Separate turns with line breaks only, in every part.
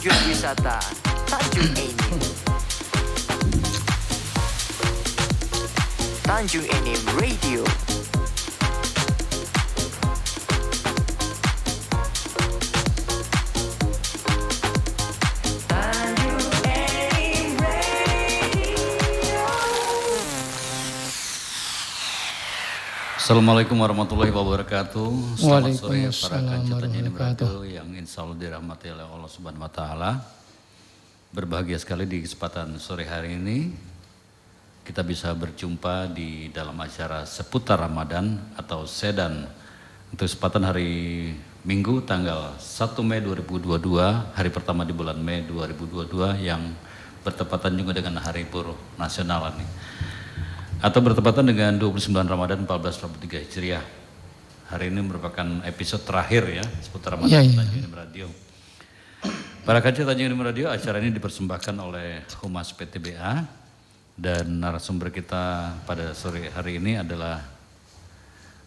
tujuan wisata Tanjung Enim. Tanjung Enim Radio.
Assalamualaikum warahmatullahi wabarakatuh. Selamat sore para kancetan Enim Radio yang insya Allah dirahmati oleh Allah Subhanahu Wa Taala. Berbahagia sekali di kesempatan sore hari ini kita bisa berjumpa di dalam acara seputar Ramadan atau Sedan. Untuk kesempatan hari Minggu tanggal 1 Mei 2022, hari pertama di bulan Mei 2022 yang bertepatan juga dengan Hari Buruh Nasional ini. Atau bertepatan dengan 29 Ramadan 1443 Hijriah. Hari ini merupakan episode terakhir ya seputar Ramadan Tanjung Enim Radio. Para kancet Tanjung Enim Radio, acara ini dipersembahkan oleh Humas PTBA dan narasumber kita pada sore hari ini adalah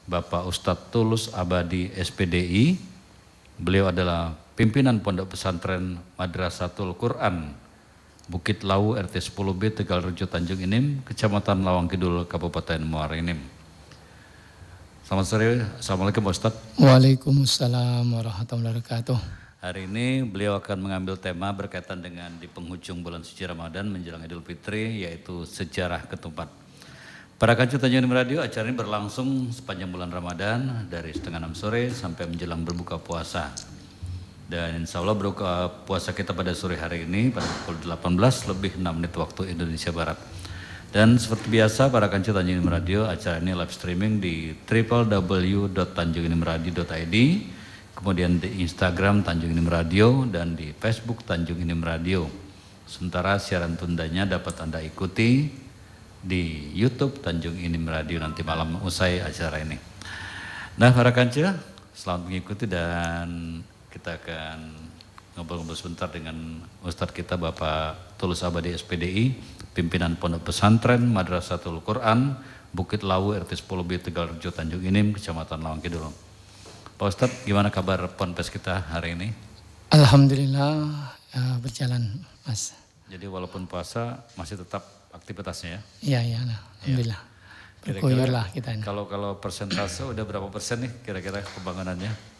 Bapak Ustadz Tulus Abadi SPDI. Beliau adalah pimpinan Pondok Pesantren Madrasatul Quran Bukit Lawu RT 10B Tegal Rejo Tanjung Enim, Kecamatan Lawang Kidul, Kabupaten Muara Enim. Selamat sore, Assalamualaikum Ustadz.
Waalaikumsalam warahmatullahi wabarakatuh.
Hari ini beliau akan mengambil tema berkaitan dengan di penghujung bulan suci Ramadan menjelang Idul Fitri, yaitu sejarah ketupat. Para kancet Tanjung Enim Radio, acara ini berlangsung sepanjang bulan Ramadan dari setengah 6 sore sampai menjelang berbuka puasa. Dan insya Allah berbuka puasa kita pada sore hari ini pada pukul 18 lebih 6 menit waktu Indonesia Barat. Dan seperti biasa para kancet Tanjung Enim Radio, acara ini live streaming di www.tanjungenimradio.id, kemudian di Instagram Tanjung Enim Radio dan di Facebook Tanjung Enim Radio. Sementara siaran tundanya dapat Anda ikuti di YouTube Tanjung Enim Radio nanti malam usai acara ini. Nah para kancet, selamat mengikuti dan kita akan ngobrol-ngobrol sebentar dengan Ustadz kita Bapak Tulus Abadi SPDI, pimpinan Pondok Pesantren Madrasatul Quran Bukit Lawu RT 10B Tegal Rejo Tanjung Enim, Kecamatan Lawang Kidul. Pak Ustadz, gimana kabar ponpes kita hari ini?
Alhamdulillah berjalan, Mas.
Jadi walaupun puasa masih tetap aktivitasnya ya?
Iya, alhamdulillah. Berkoyor lah kita ini.
Kalau persentase udah berapa persen nih kira-kira pembangunannya?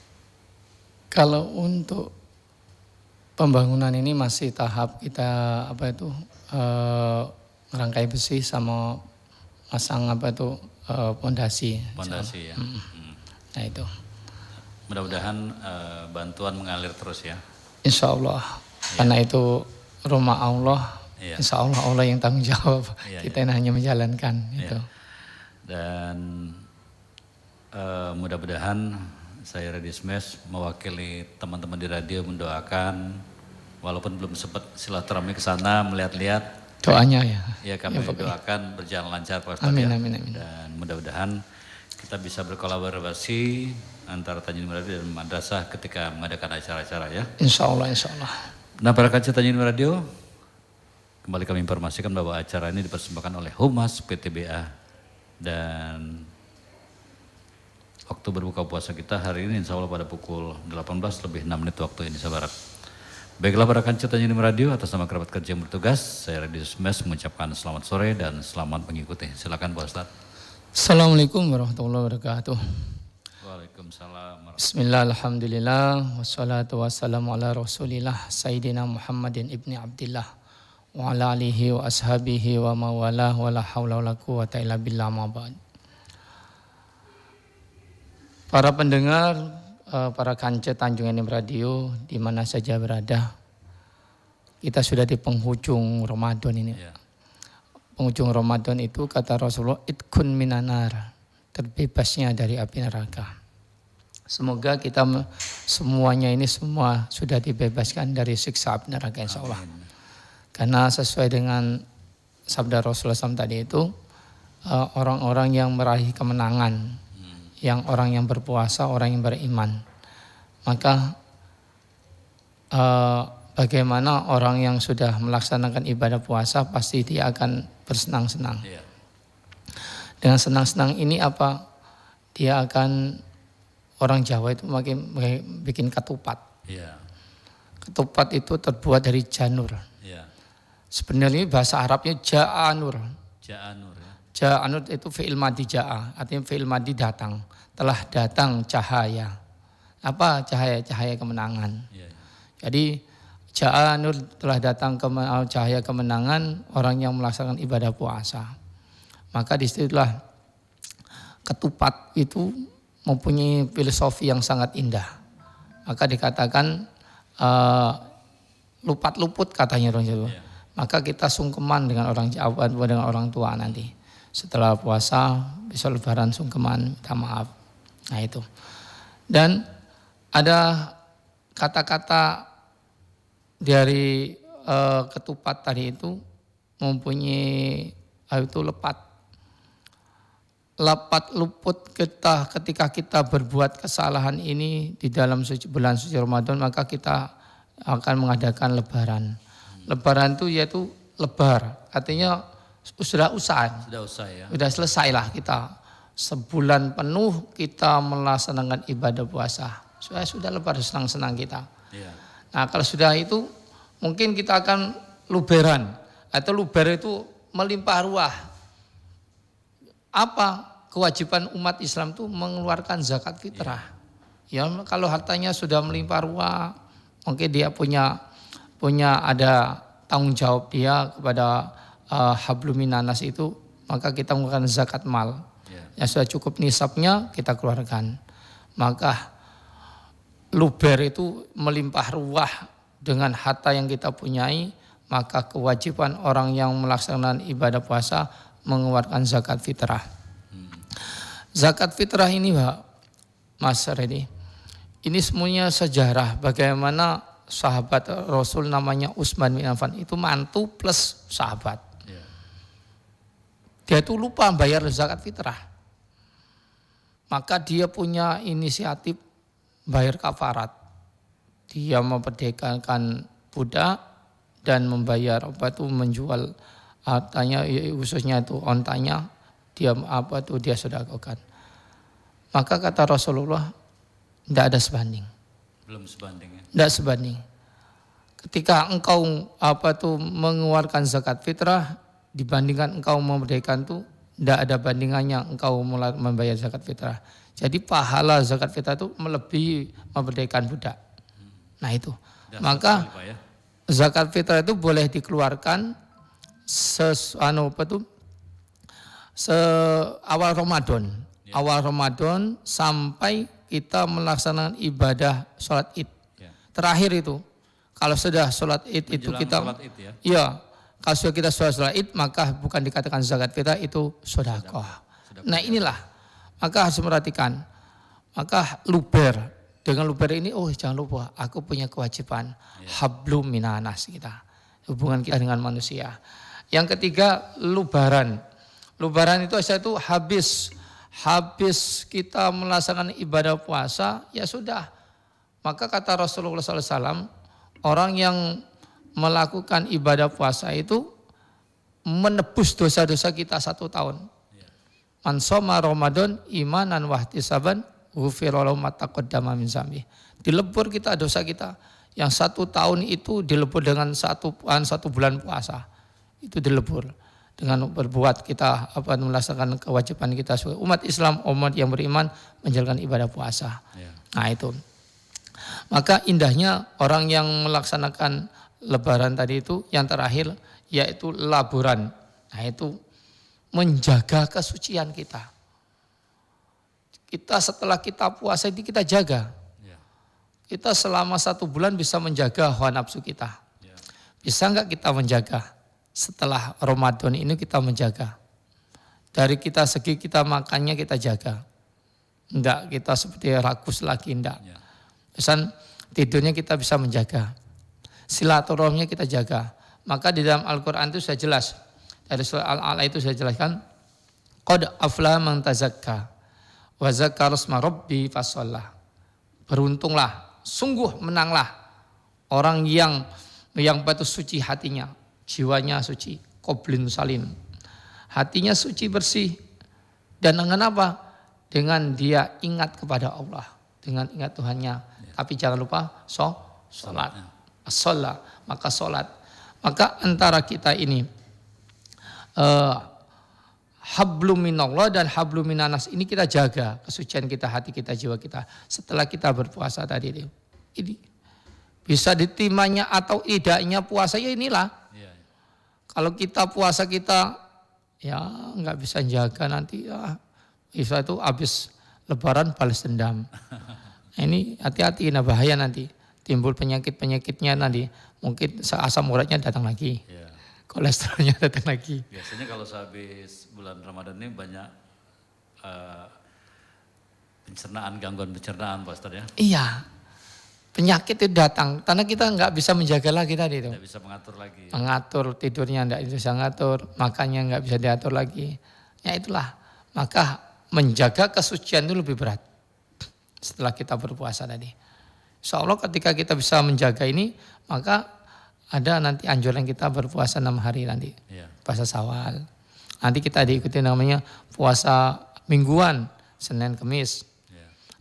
Kalau untuk pembangunan ini masih tahap kita ngerangkai besi sama masang pondasi.
Pondasi ya.
Nah itu.
Mudah-mudahan bantuan mengalir terus ya.
Insya Allah. Ya. Karena itu rumah Allah. Ya. Insya Allah Allah yang tanggung jawab. Ya, kita hanya menjalankan itu.
Dan mudah-mudahan saya Radio Smash mewakili teman-teman di radio mendoakan, walaupun belum sempat silaturahmi ke sana melihat-lihat. Doanya ya. Ya kami doakan berjalan lancar Pak Ustadz.
Amin.
Dan mudah-mudahan kita bisa berkolaborasi antara Tanjung Enim Radio dan madrasah ketika mengadakan acara-acara ya. Insya Allah. Nah para kancet Tanjung Enim Radio, kembali kami informasikan bahwa acara ini dipersembahkan oleh Humas PTBA dan waktu berbuka puasa kita hari ini insya Allah pada pukul 18 lebih 6 menit waktu Indonesia Barat. Baiklah para kancet Tanjung Enim Radio, atas nama kerabat kerja yang bertugas, saya Radio Smash mengucapkan selamat sore dan selamat mengikuti. Silakan Pak Ustadz.
Assalamualaikum warahmatullahi wabarakatuh.
Waalaikumsalam.
Bismillah, alhamdulillah, wassalatu wassalamu ala rasulillah, Sayyidina Muhammadin ibni Abdillah, wa ala alihi wa ashabihi wa mawalah, wa la hawla wa la quwwata illa billah ma ba'd. Para pendengar, para kancet Tanjung Enim Radio di mana saja berada, kita sudah di penghujung Ramadan ini. Ya. Penghujung Ramadan itu kata Rasulullah, itkun minanar, terbebasnya dari api neraka. Semoga kita semuanya ini semua sudah dibebaskan dari siksa api neraka insya Allah. Karena sesuai dengan sabda Rasulullah SAW tadi itu, orang-orang yang meraih kemenangan, yang orang yang berpuasa, orang yang beriman. Maka bagaimana orang yang sudah melaksanakan ibadah puasa pasti dia akan bersenang-senang. Dengan senang-senang ini apa? Dia akan, orang Jawa itu makin bikin ketupat. Ketupat itu terbuat dari janur.
Ya.
Sebenarnya bahasa Arabnya ja'anur.
Ja'anur ya.
Ja'anur itu fi'il madhi ja'a, artinya fi'il madhi datang. Telah datang cahaya. Apa cahaya? Cahaya kemenangan.
Ya.
Jadi ja'anur telah datang cahaya kemenangan orang yang melaksanakan ibadah puasa. Maka disitulah ketupat itu mempunyai filosofi yang sangat indah. Maka dikatakan lupat luput katanya orang Jawa.
Yeah.
Maka kita sungkeman dengan orang Jawa, dengan orang tua nanti. Setelah puasa, besok lebaran sungkeman, minta maaf. Nah itu. Dan ada kata-kata dari ketupat tadi itu mempunyai itu lepat. Lapat luput kita ketika kita berbuat kesalahan ini di dalam bulan suci Ramadan, maka kita akan mengadakan lebaran. Lebaran itu yaitu lebar, artinya sudah usai.
Sudah usai ya.
Sudah selesai lah kita. Sebulan penuh kita melaksanakan ibadah puasa. Sudah lebar, senang-senang kita.
Ya.
Nah kalau sudah itu mungkin kita akan luberan. Atau luber itu melimpah ruah. Apa kewajiban umat Islam itu mengeluarkan zakat fitrah. Ya kalau hartanya sudah melimpah ruah, mungkin dia punya ada tanggung jawab dia kepada hablum minanas itu, maka kita mengeluarkan zakat mal. Yang sudah cukup nisabnya kita keluarkan. Maka luber itu melimpah ruah dengan harta yang kita punyai, maka kewajiban orang yang melaksanakan ibadah puasa mengeluarkan zakat fitrah. Zakat fitrah ini Mas Redi, ini semuanya sejarah bagaimana sahabat Rasul namanya Utsman bin Affan itu mantu plus sahabat. Dia itu lupa bayar zakat fitrah. Maka dia punya inisiatif bayar kafarat. Dia memperdekakan budak dan membayar menjual hartanya, khususnya itu ontanya, dia sedekahkan. Maka kata Rasulullah, tidak ada sebanding.
Belum sebanding ya.
Tidak sebanding. Ketika engkau mengeluarkan zakat fitrah dibandingkan engkau memerdekakan itu, tidak ada bandingannya engkau membayar zakat fitrah. Jadi pahala zakat fitrah itu melebihi memerdekakan budak. Nah itu. Maka zakat fitrah itu boleh dikeluarkan awal Ramadan. Ya. Awal Ramadan sampai kita melaksanakan ibadah sholat Id. Ya. Terakhir itu. Kalau sudah sholat Id itu kita iya, kalau sudah kita sholat Id maka bukan dikatakan zakat fitrah, itu sedekah. Nah inilah, maka harus memperhatikan. Maka luber, dengan luber ini jangan lupa aku punya kewajiban hablum minanas kita. Hubungan kita dengan manusia. Yang ketiga lubaran. Lubaran itu habis kita melaksanakan ibadah puasa, ya sudah. Maka kata Rasulullah SAW, orang yang melakukan ibadah puasa itu menebus dosa-dosa kita 1 tahun. Man shoma Ramadan imanan wahtisaban ghufira lahu ma taqaddama min dzambi. Dilebur kita dosa kita. Yang 1 tahun itu dilebur dengan satu bulan puasa. Itu dilebur. Dengan berbuat kita melaksanakan kewajiban kita sebagai umat Islam, umat yang beriman menjalankan ibadah puasa. Ya. Nah itu. Maka indahnya orang yang melaksanakan lebaran tadi itu yang terakhir yaitu laburan. Nah itu menjaga kesucian kita. Kita setelah kita puasa itu kita jaga. Ya. Kita selama 1 bulan bisa menjaga hawa nafsu kita. Ya. Bisa enggak kita menjaga? Setelah Ramadan ini kita menjaga. Dari segi kita makannya kita jaga. Enggak kita seperti rakus lagi, enggak. Ya. Pesan tidurnya kita bisa menjaga. Silaturahminya kita jaga. Maka di dalam Al-Quran itu sudah jelas. Dari surah Al-A'la itu sudah jelaskan. Qad aflaha man tazakka wa dzakara isma rabbi fashollah. Beruntunglah, sungguh menanglah orang yang suci hatinya. Jiwanya suci, qoblin salim. Hatinya suci bersih. Dan dengan apa? Dengan dia ingat kepada Allah. Dengan ingat Tuhannya. Ya. Tapi jangan lupa sholat. as-shalah, maka sholat. Maka antara kita ini hablum minallah dan hablum minanas ini kita jaga kesucian kita, hati kita, jiwa kita setelah kita berpuasa tadi. Ini bisa diterimanya atau tidaknya puasa ya inilah. Kalau kita puasa kita ya nggak bisa jaga nanti ya bisa itu habis lebaran balas dendam. Ini hati-hati, nah bahaya nanti timbul penyakitnya nanti mungkin asam uratnya datang lagi. Kolesterolnya datang lagi.
Biasanya kalau sehabis bulan Ramadan ini banyak pencernaan, gangguan pencernaan Pak Ustadz ya?
Iya, penyakit itu datang karena kita nggak bisa menjaga lagi tadi itu.
Tidak bisa mengatur lagi.
Mengatur tidurnya nggak bisa ngatur, makannya nggak bisa diatur lagi. Ya itulah, maka menjaga kesucian itu lebih berat setelah kita berpuasa tadi. Insya Allah ketika kita bisa menjaga ini, maka ada nanti anjuran kita berpuasa 6 hari nanti, puasa Syawal. Nanti kita diikuti namanya puasa mingguan, Senin, Kamis.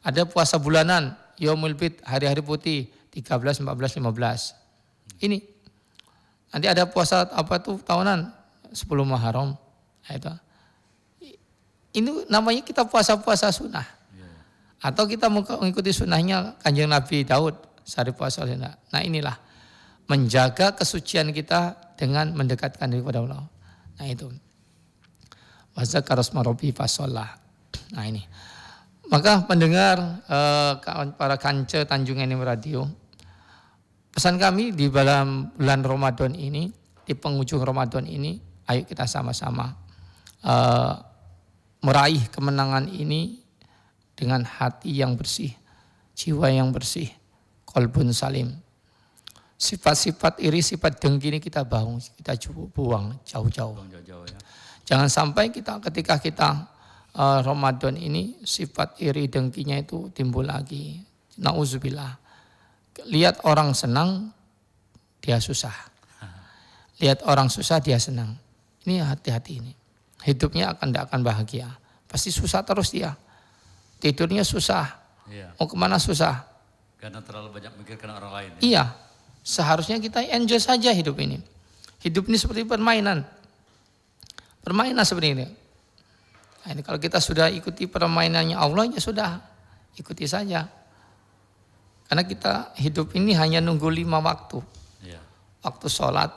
Ada puasa bulanan, Yaumul Bid, hari-hari putih, 13, 14, 15. Ini. Nanti ada puasa apa tuh tahunan, 10 Muharram. Itu. Ini namanya kita puasa-puasa sunnah. Atau kita mengikuti sunnahnya Kanjeng Nabi Daud, sehari puasa sunnah. Nah inilah. Menjaga kesucian kita dengan mendekatkan diri kepada Allah. Nah itu. Wa zakara asma rabbi fashollah. Nah ini. Maka pendengar para kance Tanjung Enim Radio, pesan kami di dalam bulan Ramadan ini, di penghujung Ramadan ini, ayo kita sama-sama meraih kemenangan ini dengan hati yang bersih, jiwa yang bersih, qalbun salim. Sifat-sifat iri, sifat dengki ini kita buang jauh-jauh. Jangan sampai ketika kita Ramadan ini sifat iri dengkinya itu timbul lagi. Nauzubillah. Lihat orang senang, dia susah. Lihat orang susah, dia senang. Ini hati-hati ini. Hidupnya tidak akan bahagia. Pasti susah terus dia. Tidurnya susah. Mau kemana susah.
Karena terlalu banyak mikirkan orang lain.
Iya. Seharusnya kita enjoy saja hidup ini. Hidup ini seperti permainan. Permainan seperti ini. Nah, ini kalau kita sudah ikuti permainannya Allah, ya sudah. Ikuti saja. Karena kita hidup ini hanya nunggu 5 waktu. Waktu sholat,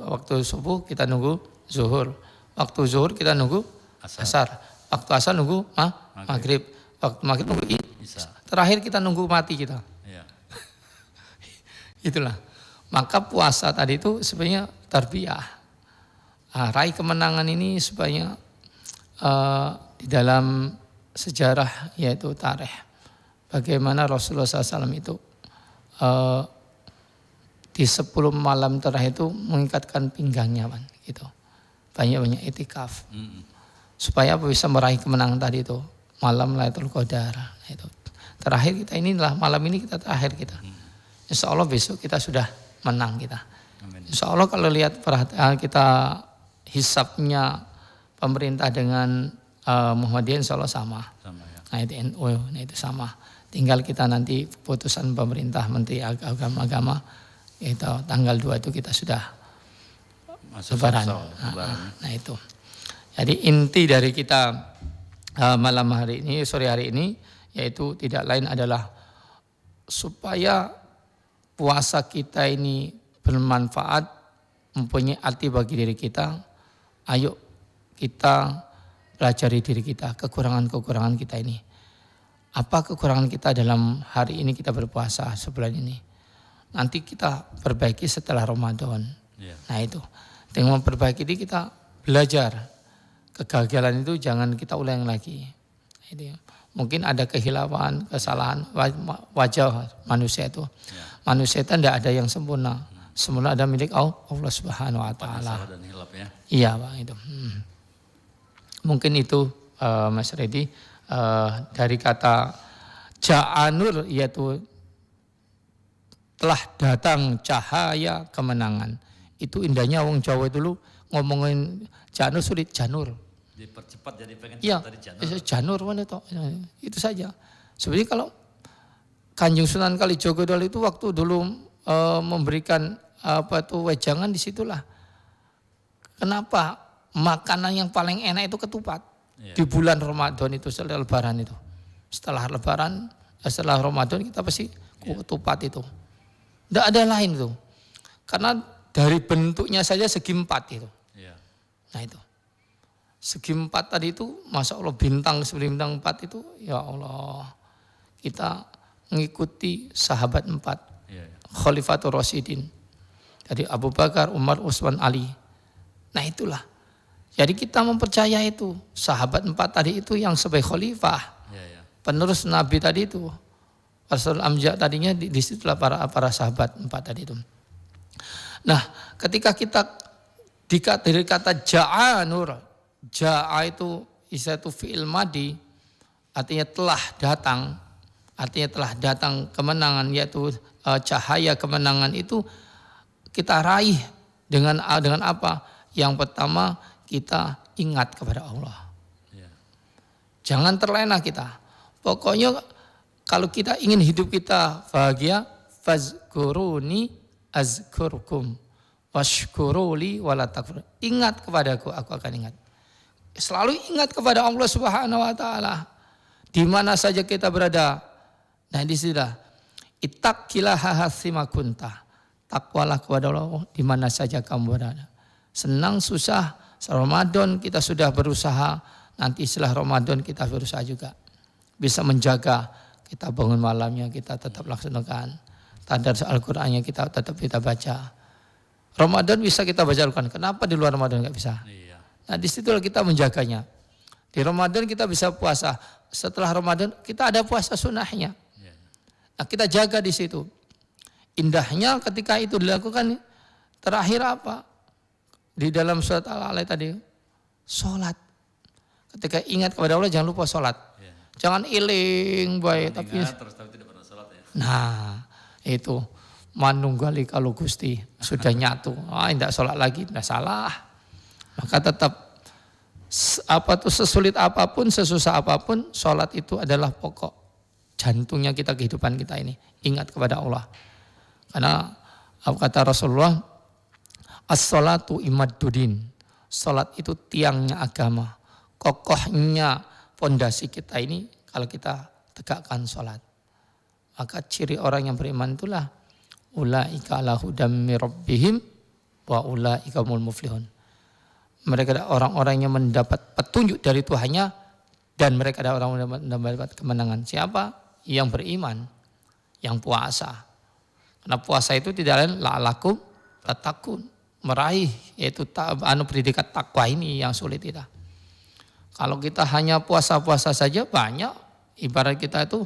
waktu subuh kita nunggu zuhur. Waktu zuhur kita nunggu asar. Waktu asar nunggu maghrib. Waktu maghrib nunggu isya. Terakhir kita nunggu mati kita. Itulah. Maka puasa tadi itu sebenarnya tarbiyah. Raih kemenangan ini sebenarnya di dalam sejarah yaitu tarikh. Bagaimana Rasulullah SAW itu di 10 malam terakhir itu mengikatkan pinggangnya, gitu. Banyak-banyak itikaf. Supaya bisa meraih kemenangan tadi itu. Malam Lailatul Qadar. Itu. Terakhir kita inilah malam ini kita terakhir kita. Insya Allah besok kita sudah menang kita. Insya Allah kalau lihat kita hisapnya pemerintah dengan Muhammadiyah insya Allah sama. Nah itu NU, nah itu sama. Tinggal kita nanti putusan pemerintah Menteri Agama itu tanggal 2 itu kita sudah lebaran. Nah itu. Jadi inti dari kita malam hari ini, sore hari ini, yaitu tidak lain adalah supaya puasa kita ini bermanfaat, mempunyai arti bagi diri kita. Ayo kita pelajari diri kita, kekurangan-kekurangan kita ini. Apa kekurangan kita dalam hari ini kita berpuasa sebulan ini. Nanti kita perbaiki setelah Ramadan. Nah itu, dengan memperbaiki ini kita belajar. Kegagalan itu jangan kita ulang lagi. Itu. Mungkin ada kehilapan, kesalahan, wajah manusia itu. Manusia itu tidak ada yang sempurna. Semula ada milik Allah Subhanahu Wa Taala. Iya Pak itu. Mungkin itu Mas Redi dari kata Ja'anur yaitu telah datang cahaya kemenangan. Itu indahnya wong Jawa dulu ngomongin Ja'anur sulit Janur.
Dipercepat jadi pengen
cepat dari Janur. Janur mana toh? Itu saja. Sebenarnya kalau Kanjeng Sunan Kalijogo itu waktu dulu memberikan wejangan, disitulah kenapa makanan yang paling enak itu ketupat. Di bulan Ramadan itu setelah Lebaran itu. Setelah Ramadan kita pasti ketupat itu. Tidak ada lain itu. Karena dari bentuknya saja segi 4 itu. Nah itu. Segi 4 tadi itu, Masya Allah, bintang seperti bintang 4 itu, ya Allah. Kita mengikuti sahabat 4. Khalifatul Rasyidin. Jadi Abu Bakar, Umar, Utsman, Ali. Nah itulah. Jadi kita mempercaya itu. Sahabat 4 tadi itu yang sebagai khalifah. Penerus Nabi tadi itu. Rasul Amjad tadinya di situlah para sahabat 4 tadi itu. Nah ketika kita dari kata ja'a nur. Ja'a itu istilah itu fi'il madi. Artinya telah datang. Artinya telah datang kemenangan, yaitu cahaya kemenangan itu kita raih dengan apa? Yang pertama kita ingat kepada Allah. Jangan terlena kita. Pokoknya kalau kita ingin hidup kita bahagia, fazkuruni azkurkum washkuruli wala takfur. Ingat kepadaku, aku akan ingat. Selalu ingat kepada Allah Subhanahu wa taala. Di mana saja kita berada. Nah di sini ittaqillaha hatsima kunta. Takwalah kepada Allah di mana saja kamu berada. Senang susah, Ramadan kita sudah berusaha, nanti setelah Ramadan kita berusaha juga. Bisa menjaga, kita bangun malamnya kita tetap laksanakan. Tadarus Al-Qur'annya kita tetap kita baca. Ramadan bisa kita baca Al-Qur'an, kenapa di luar Ramadan enggak bisa? Nah di situlah kita menjaganya. Di Ramadan kita bisa puasa, setelah Ramadan kita ada puasa sunnahnya. Nah kita jaga di situ. Indahnya ketika itu dilakukan, terakhir apa? Di dalam surat Al-Alaq tadi, sholat. Ketika ingat kepada Allah jangan lupa sholat. Jangan iling baik tapi terus tidak pernah sholat ya. Nah itu manunggali kalau Gusti sudah nyatu, tidak sholat lagi, tidak salah. Maka tetap sesulit apapun, sesusah apapun, sholat itu adalah pokok jantungnya kita, kehidupan kita ini. Ingat kepada Allah. Karena kata Rasulullah, as-sholatu imaddudin. Sholat itu tiangnya agama. Kokohnya fondasi kita ini kalau kita tegakkan sholat. Maka ciri orang yang beriman itulah ulaika ala hudam min rabbihim wa ulaika humul muflihun. Mereka adalah orang-orang yang mendapat petunjuk dari Tuhannya dan mereka adalah orang yang mendapat kemenangan. Siapa? Yang beriman, yang puasa. Karena puasa itu tidak lain la'alakum tatakun, meraih yaitu predikat takwa ini yang sulit kita. Kalau kita hanya puasa-puasa saja banyak, ibarat kita itu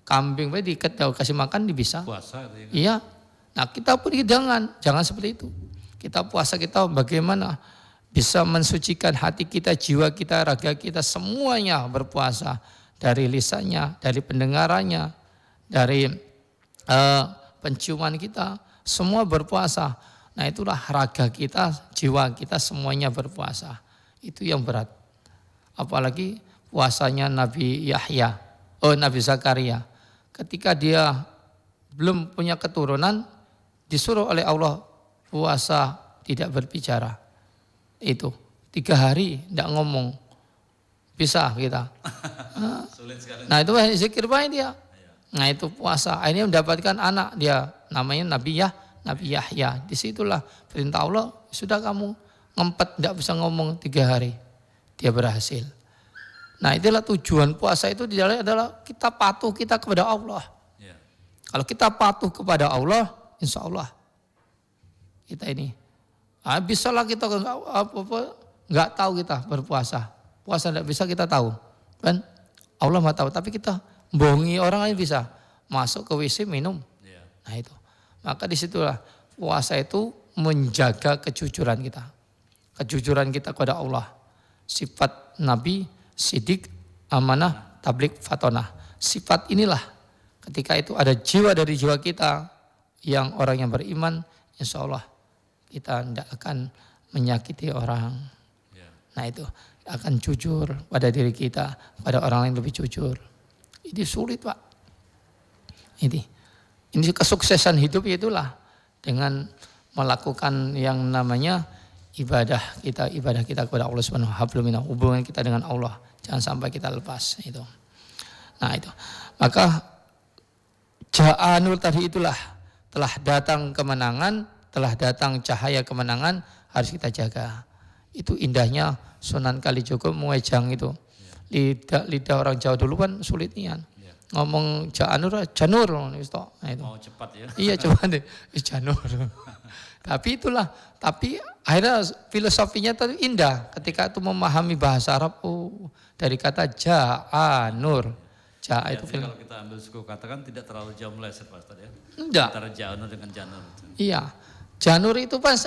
kambing diikat kasih makan bisa. Puasa itu. Iya. Nah, kita pun jangan seperti itu. Kita puasa kita bagaimana bisa mensucikan hati kita, jiwa kita, raga kita, semuanya berpuasa. Dari lisannya, dari pendengarannya, dari penciuman kita, semua berpuasa. Nah itulah raga kita, jiwa kita semuanya berpuasa. Itu yang berat. Apalagi puasanya Nabi Nabi Zakaria. Ketika dia belum punya keturunan, disuruh oleh Allah puasa tidak berbicara. Itu 3 hari tidak ngomong. Bisa kita. Nah itu zikir baik dia. Nah itu puasa. Akhirnya mendapatkan anak dia. Namanya Nabi Yahya. Disitulah perintah Allah. Sudah kamu ngempet tidak bisa ngomong 3 hari. Dia berhasil. Nah itulah tujuan puasa itu di dalamnya adalah kita patuh kita kepada Allah. Kalau kita patuh kepada Allah, insya Allah kita ini. Bisalah kita nggak tahu kita berpuasa. Puasa tidak bisa kita tahu, kan? Allah mah tahu, tapi kita bohongi orang lain bisa. Masuk ke WC minum. Nah itu. Maka disitulah puasa itu menjaga kejujuran kita. Kejujuran kita kepada Allah. Sifat Nabi, sidik, amanah, tabligh, fatonah. Sifat inilah ketika itu ada jiwa dari jiwa kita yang orang yang beriman, insya Allah kita tidak akan menyakiti orang. Nah itu akan jujur pada diri kita, pada orang lain lebih jujur. Ini sulit Pak. Ini kesuksesan hidup itulah dengan melakukan yang namanya ibadah kita kepada Allah Subhanahu wa taala, hubungan kita dengan Allah. Jangan sampai kita lepas itu. Nah itu. Maka Ja'a nur tadi itulah telah datang kemenangan, telah datang cahaya kemenangan, harus kita jaga. Itu indahnya Sunan Kalijogo mewejang itu. Lidah orang Jawa dulu kan sulit nian. Ngomong Janur nah, itu.
Mau cepat ya.
Iya cepat deh. Janur. Tapi akhirnya filosofinya tadi indah ketika itu memahami bahasa Arab dari kata Janur. Itu
kalau kita ambil suku kata kan tidak terlalu jauh meleset Pak Ustaz ya.
Enggak.
Antara Janur dengan Janur.
Iya. Janur itu pas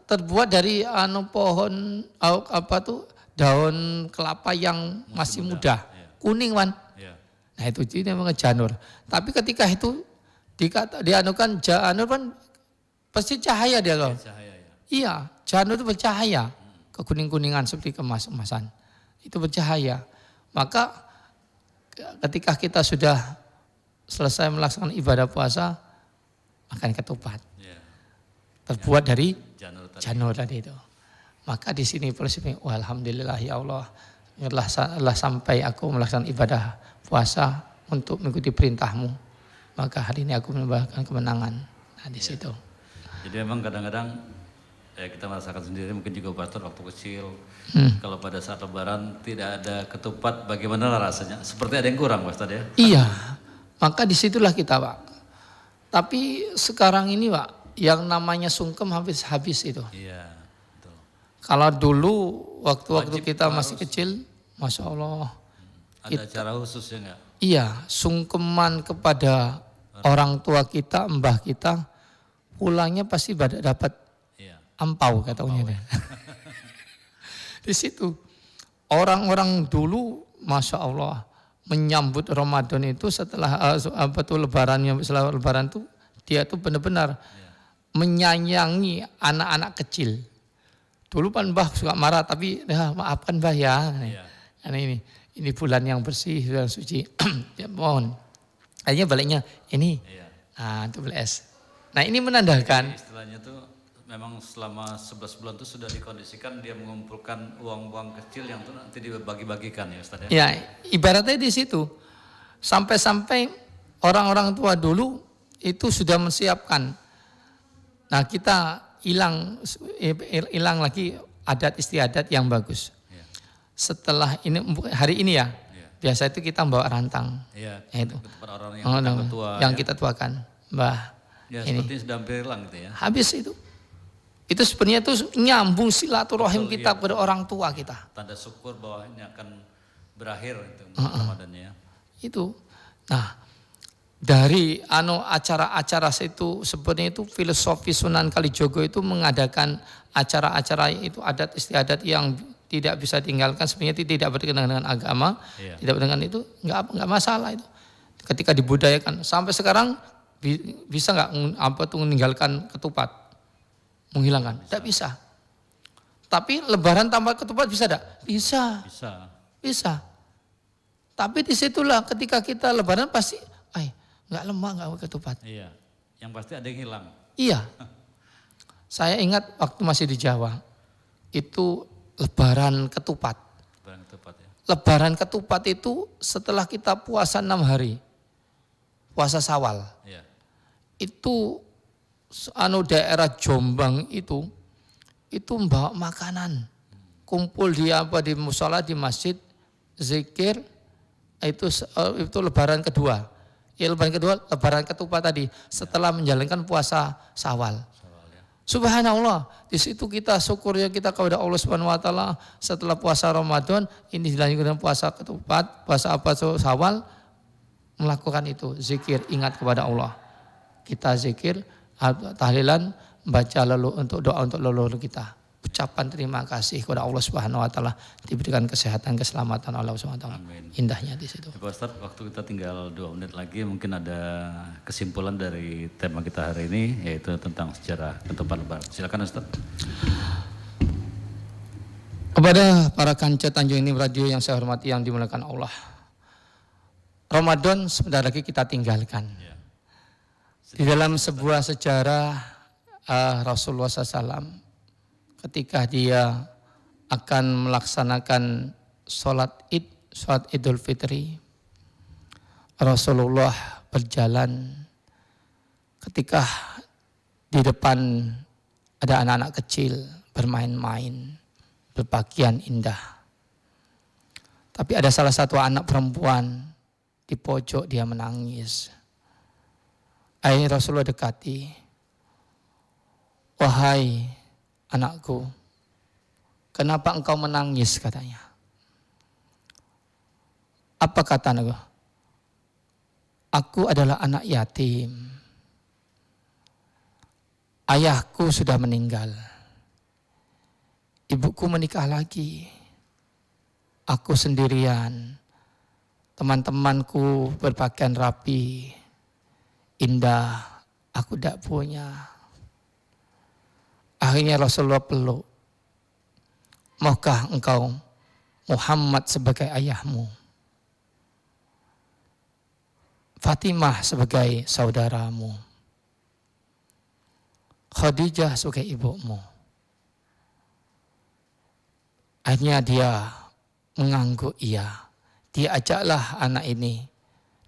terbuat dari pohon daun kelapa yang masih muda. Ya. Kuning kan. Ya. Nah itu namanya janur. Tapi ketika itu dianukan janur kan pasti cahaya dia loh. Cahaya, ya. Iya, janur itu bercahaya. Kekuning-kuningan seperti kemas-emasan. Itu bercahaya. Maka ketika kita sudah selesai melaksanakan ibadah puasa, makan ketupat. Ya. Terbuat dari janur tadi itu. Maka di sini prinsipnya, alhamdulillah ya Allah, telah sampai aku melaksanakan ibadah puasa untuk mengikuti perintahmu. Maka hari ini aku mendapatkan kemenangan. Nah di situ.
Jadi memang kadang-kadang kita merasakan sendiri, mungkin juga Pastor waktu kecil, kalau pada saat lebaran tidak ada ketupat, bagaimana rasanya? Seperti ada yang kurang Pastor ya?
Iya, maka disitulah kita Pak. Tapi sekarang ini Pak, yang namanya sungkem habis itu. Iya. Kalau dulu waktu kita masih kecil, Masya Allah.
Ada cara khususnya enggak?
Iya, sungkeman kepada orang tua kita, mbah kita, pulangnya pasti dapat ampau katanya. Di situ orang-orang dulu, Masya Allah, menyambut Ramadan itu setelah lebarannya, setelah lebaran itu dia tuh benar-benar menyayangi anak-anak kecil. Dulu kan Mbah suka marah, tapi maafkan Mbah ya. Karena ini bulan yang bersih, bulan suci. Ya mohon. Akhirnya baliknya ini. Nah, itu beles. Nah, ini menandakan.
Istilahnya tuh memang selama 11 bulan itu sudah dikondisikan dia mengumpulkan uang-uang kecil yang tuh nanti dibagi-bagikan ya Ustaz ya.
Ya, ibaratnya di situ. Sampai-sampai orang-orang tua dulu itu sudah menyiapkan. Nah, kita hilang lagi adat istiadat yang bagus. Ya. Setelah ini hari ini ya, biasa itu kita bawa rantang. Iya. Itu
orang yang tua.
Yang kita tuakan, Mbah.
Ya, seperti sudah hampir hilang gitu ya.
Habis itu. Itu sebenarnya itu nyambung silaturahim kita kepada orang tua kita.
Tanda syukur bahwa ini akan berakhir itu Ramadannya.
Itu. Nah, dari acara-acara itu sebenarnya itu filosofi Sunan Kalijogo itu mengadakan acara-acara itu adat istiadat yang tidak bisa tinggalkan, sebenarnya tidak berkaitan dengan agama, tidak dengan itu enggak masalah itu. Ketika dibudayakan sampai sekarang bisa enggak meninggalkan ketupat, menghilangkan? Tidak bisa. Tapi lebaran tanpa ketupat bisa enggak? Bisa. Tapi disitulah ketika kita lebaran pasti enggak lemah, enggak ketupat.
Iya. Yang pasti ada yang hilang.
Iya. Saya ingat waktu masih di Jawa, itu lebaran ketupat. Lebaran ketupat itu setelah kita puasa 6 hari. Puasa Syawal. Iya. Itu daerah Jombang itu membawa makanan. Kumpul di mushola, di masjid, zikir, itu lebaran kedua. Lebaran ketupat tadi setelah menjalankan puasa Syawal. Subhanallah, di situ kita syukurnya kita kepada Allah Subhanahu wa taala setelah puasa Ramadan ini dilanjutkan puasa ketupat, puasa Syawal, melakukan itu zikir, ingat kepada Allah. Kita zikir, tahlilan, baca untuk doa untuk leluhur kita. Ucapan terima kasih kepada Allah Subhanahu wa taala, diberikan kesehatan, keselamatan Allah Subhanahu wa taala. Indahnya di situ.
Pak Ustaz, waktu kita tinggal 2 menit lagi, mungkin ada kesimpulan dari tema kita hari ini, yaitu tentang sejarah ketupat lebaran. Silakan Ustaz.
Kepada para kanca Tanjung Enim Radio yang saya hormati, yang dimuliakan Allah. Ramadan sebentar lagi kita tinggalkan. Di dalam sebuah sejarah Rasulullah SAW ketika dia akan melaksanakan sholat Idul Fitri. Rasulullah berjalan ketika di depan ada anak-anak kecil bermain-main, berpakaian indah. Tapi ada salah satu anak perempuan di pojok, dia menangis. Akhirnya Rasulullah dekati, "Wahai anakku, kenapa engkau menangis?" katanya. Apa kata anakku? "Aku adalah anak yatim. Ayahku sudah meninggal. Ibuku menikah lagi. Aku sendirian. Teman-temanku berpakaian rapi, indah. Aku tidak punya." Akhirnya Rasulullah peluk. "Maukah engkau Muhammad sebagai ayahmu, Fatimah sebagai saudaramu, Khadijah sebagai ibumu?" Akhirnya dia mengangguk iya. Dia ajaklah anak ini,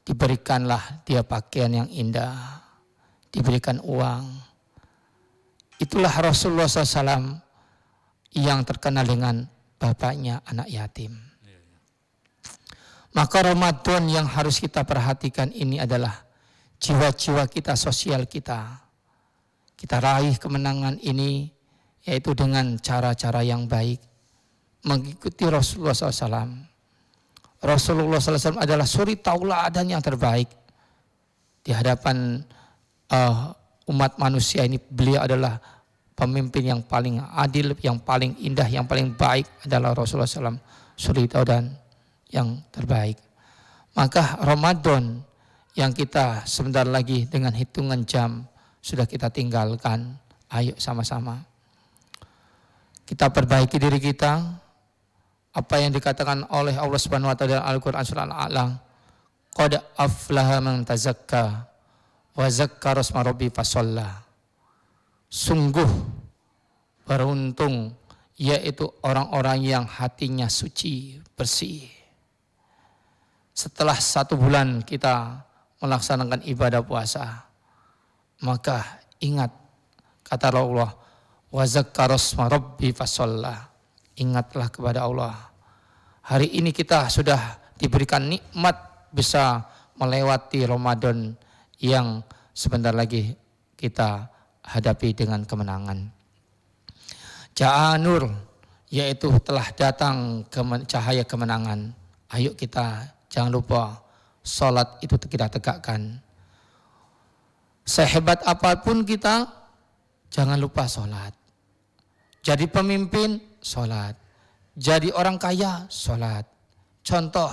diberikanlah dia pakaian yang indah, diberikan uang. Itulah Rasulullah SAW yang terkenal dengan bapaknya anak yatim. Maka Ramadan yang harus kita perhatikan ini adalah jiwa-jiwa kita, sosial kita. Kita raih kemenangan ini yaitu dengan cara-cara yang baik. Mengikuti Rasulullah SAW. Rasulullah SAW adalah suri tauladan yang terbaik. Di hadapan umat manusia ini, beliau adalah pemimpin yang paling adil, yang paling indah, yang paling baik adalah Rasulullah SAW. Suri tauladan yang terbaik. Maka Ramadan yang kita sebentar lagi dengan hitungan jam sudah kita tinggalkan. Ayo sama-sama kita perbaiki diri kita. Apa yang dikatakan oleh Allah Subhanahu wa taala dalam Al-Qur'an surah Al-A'la, "Qad aflaha man tazakka wa zakkara asma rabbi fasalla." Sungguh beruntung yaitu orang-orang yang hatinya suci, bersih. Setelah 1 bulan kita melaksanakan ibadah puasa, maka ingat kata Allah, "Wa zakkara asma rabbi fasalla." Ingatlah kepada Allah. Hari ini kita sudah diberikan nikmat bisa melewati Ramadan yang sebentar lagi kita hadapi dengan kemenangan. Ja'anur, yaitu telah datang cahaya kemenangan. Ayo kita jangan lupa sholat itu kita tegakkan. Sehebat apapun kita, jangan lupa sholat. Jadi pemimpin, sholat. Jadi orang kaya, sholat. Contoh,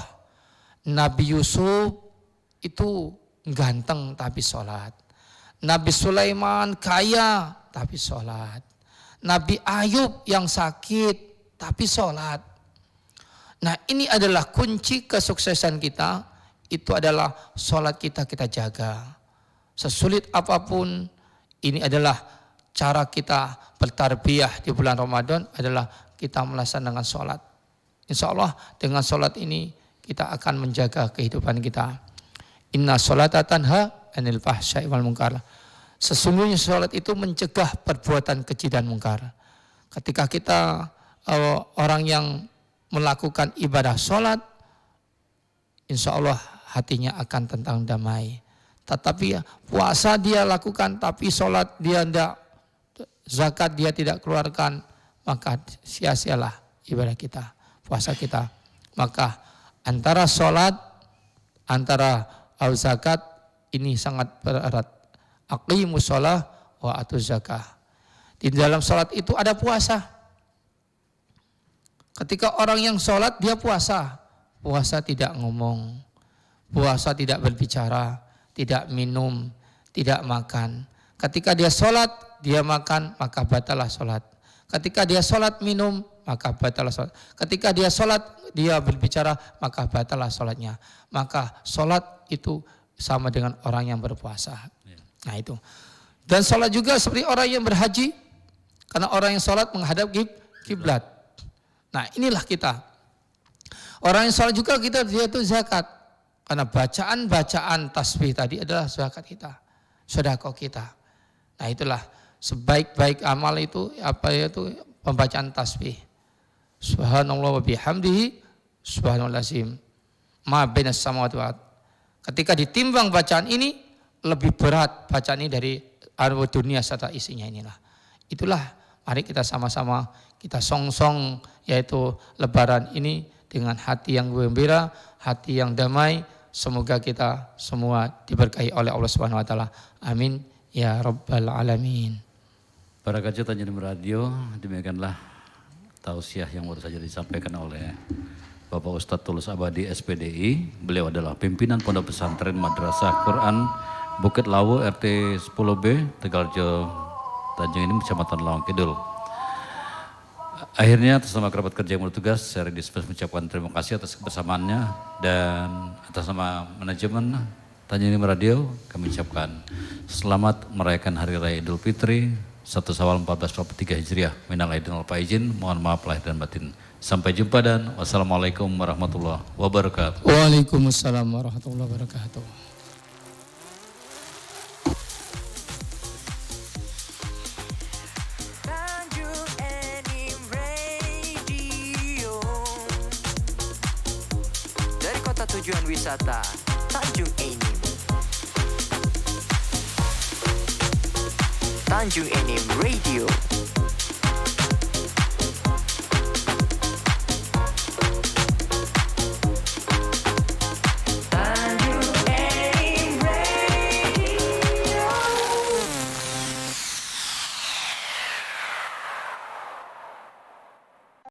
Nabi Yusuf itu ganteng tapi sholat. Nabi Sulaiman kaya tapi sholat. Nabi Ayub yang sakit tapi sholat. Nah, ini adalah kunci kesuksesan kita. Itu adalah sholat kita jaga. Sesulit apapun, ini adalah cara kita bertarbiyah di bulan Ramadan adalah kita melaksanakan sholat. Insya Allah dengan sholat ini kita akan menjaga kehidupan kita. Inna sholata tanha anil fahsya'i wal munkar. Sesungguhnya sholat itu mencegah perbuatan keji dan mungkar. Ketika kita orang yang melakukan ibadah sholat, insya Allah hatinya akan tentang damai. Tetapi puasa dia lakukan tapi sholat dia tidak, zakat dia tidak keluarkan, maka sia-sialah ibadah kita, puasa kita. Maka antara sholat, antara zakat ini sangat berat. Aqimus sholah wa atuz zakah. Di dalam sholat itu ada puasa. Ketika orang yang sholat dia puasa. Puasa tidak ngomong, puasa tidak berbicara, tidak minum, tidak makan. Ketika dia sholat, dia makan, maka batalah sholat. Ketika dia sholat minum, maka batalah sholat. Ketika dia sholat, dia berbicara, maka batalah sholatnya. Maka sholat itu sama dengan orang yang berpuasa. Nah itu. Dan sholat juga seperti orang yang berhaji, karena orang yang sholat menghadap kiblat. Nah inilah kita. Orang yang sholat juga kita dia itu zakat, karena bacaan tasbih tadi adalah zakat kita, sedekah kita. Nah itulah sebaik-baik amal itu pembacaan tasbih. Subhanallah wa bihamdihi subhanallazim ma bainas samawati wal ardh. Ketika ditimbang bacaan ini lebih berat bacaan ini dari dunia serta isinya inilah. Itulah mari kita sama-sama kita song-song yaitu lebaran ini dengan hati yang gembira, hati yang damai. Semoga kita semua diberkahi oleh Allah Subhanahu wa taala. Amin ya rabbal alamin.
Para kancet Tanjung Radio, demikianlah tausiah yang baru saja disampaikan oleh Bapak Ustadz Tulus Abadi SPDI. Beliau adalah pimpinan Pondok Pesantren Madrasah Quran Bukit Lawu RT 10B Tegaljo Tanjung ini Kecamatan Lawang Kidul. Akhirnya atas nama kerabat kerja yang bertugas, saya Ridis mengucapkan terima kasih atas kebersamaannya dan atas nama manajemen Tanjung Enim Radio kami ucapkan selamat merayakan Hari Raya Idul Fitri 1 Syawal 1443 Hijriah. Minal aidin wal faizin, mohon maaf lahir dan batin. Sampai jumpa dan wassalamualaikum warahmatullahi wabarakatuh.
Waalaikumsalam warahmatullahi wabarakatuh.
Tanjung Enim Radio. Dari kota tujuan wisata Tanjung Enim. Tanjung Enim Radio.